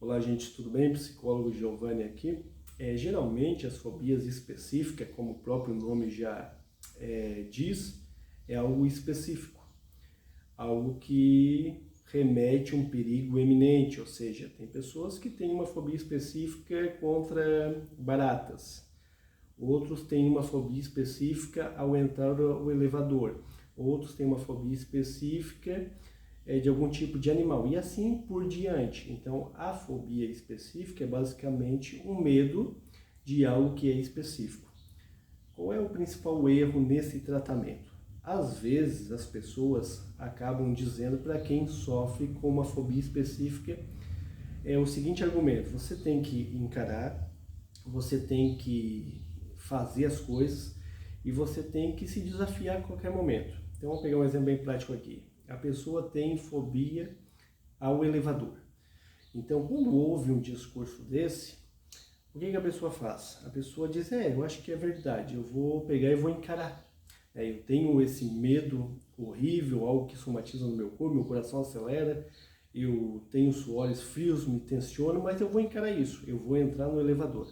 Olá, gente, tudo bem? Psicólogo Giovanni aqui. Geralmente as fobias específicas, como o próprio nome já diz, é algo específico, algo que remete a um perigo eminente, ou seja, tem pessoas que têm uma fobia específica contra baratas, outros têm uma fobia específica ao entrar no elevador, outros têm uma fobia específica de algum tipo de animal, e assim por diante. Então, a fobia específica é basicamente um medo de algo que é específico. Qual é o principal erro nesse tratamento? Às vezes, as pessoas acabam dizendo para quem sofre com uma fobia específica o seguinte argumento: você tem que encarar, você tem que fazer as coisas e você tem que se desafiar a qualquer momento. Então, vamos pegar um exemplo bem prático aqui. A pessoa tem fobia ao elevador. Então, quando houve um discurso desse, o que a pessoa faz? A pessoa diz, eu acho que é verdade, eu vou pegar e vou encarar. Eu tenho esse medo horrível, algo que somatiza no meu corpo, meu coração acelera, eu tenho suores frios, me tensiono, mas eu vou encarar isso, eu vou entrar no elevador.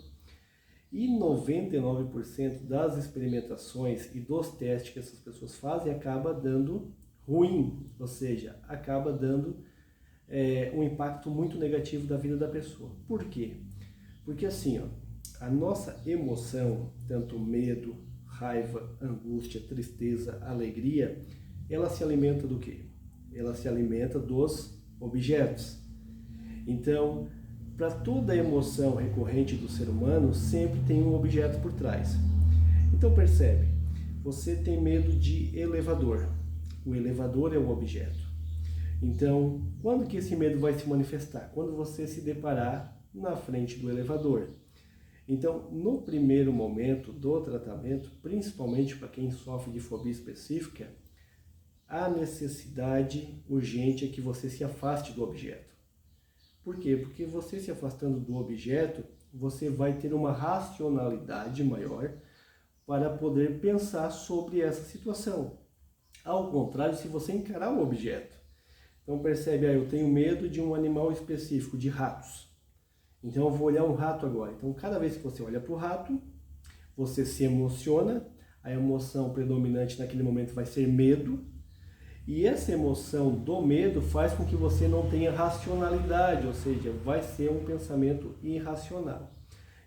E 99% das experimentações e dos testes que essas pessoas fazem acaba dando ruim, ou seja, acaba dando um impacto muito negativo da vida da pessoa. Por quê? Porque assim, a nossa emoção, tanto medo, raiva, angústia, tristeza, alegria, ela se alimenta do quê? Ela se alimenta dos objetos. Então, para toda emoção recorrente do ser humano, sempre tem um objeto por trás. Então percebe, você tem medo de elevador. O elevador é o objeto. Então, quando que esse medo vai se manifestar? Quando você se deparar na frente do elevador. Então, no primeiro momento do tratamento, principalmente para quem sofre de fobia específica, a necessidade urgente é que você se afaste do objeto. Por quê? Porque você se afastando do objeto, você vai ter uma racionalidade maior para poder pensar sobre essa situação. Ao contrário, se você encarar o objeto. Então percebe, eu tenho medo de um animal específico, de ratos. Então eu vou olhar um rato agora. Então cada vez que você olha para o rato, você se emociona, a emoção predominante naquele momento vai ser medo, e essa emoção do medo faz com que você não tenha racionalidade, ou seja, vai ser um pensamento irracional.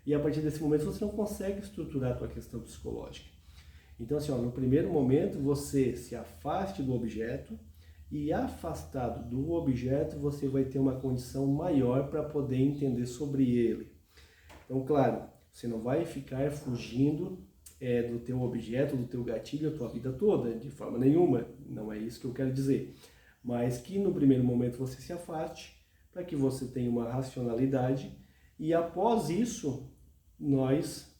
E a partir desse momento você não consegue estruturar a sua questão psicológica. Então assim, no primeiro momento você se afaste do objeto, e afastado do objeto você vai ter uma condição maior para poder entender sobre ele. Então, claro, você não vai ficar fugindo do teu objeto, do teu gatilho a tua vida toda, de forma nenhuma, não é isso que eu quero dizer. Mas que no primeiro momento você se afaste, para que você tenha uma racionalidade, e após isso, nós,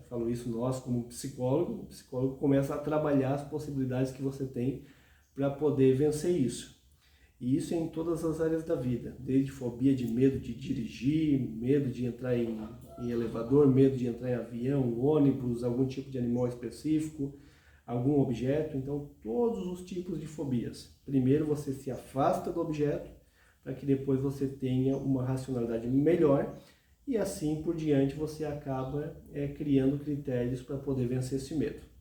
falo isso nós como o psicólogo começa a trabalhar as possibilidades que você tem para poder vencer isso. E isso é em todas as áreas da vida, desde fobia de medo de dirigir, medo de entrar em elevador, medo de entrar em avião, ônibus, algum tipo de animal específico, algum objeto. Então, todos os tipos de fobias. Primeiro você se afasta do objeto, para que depois você tenha uma racionalidade melhor, e assim por diante você acaba criando critérios para poder vencer esse medo.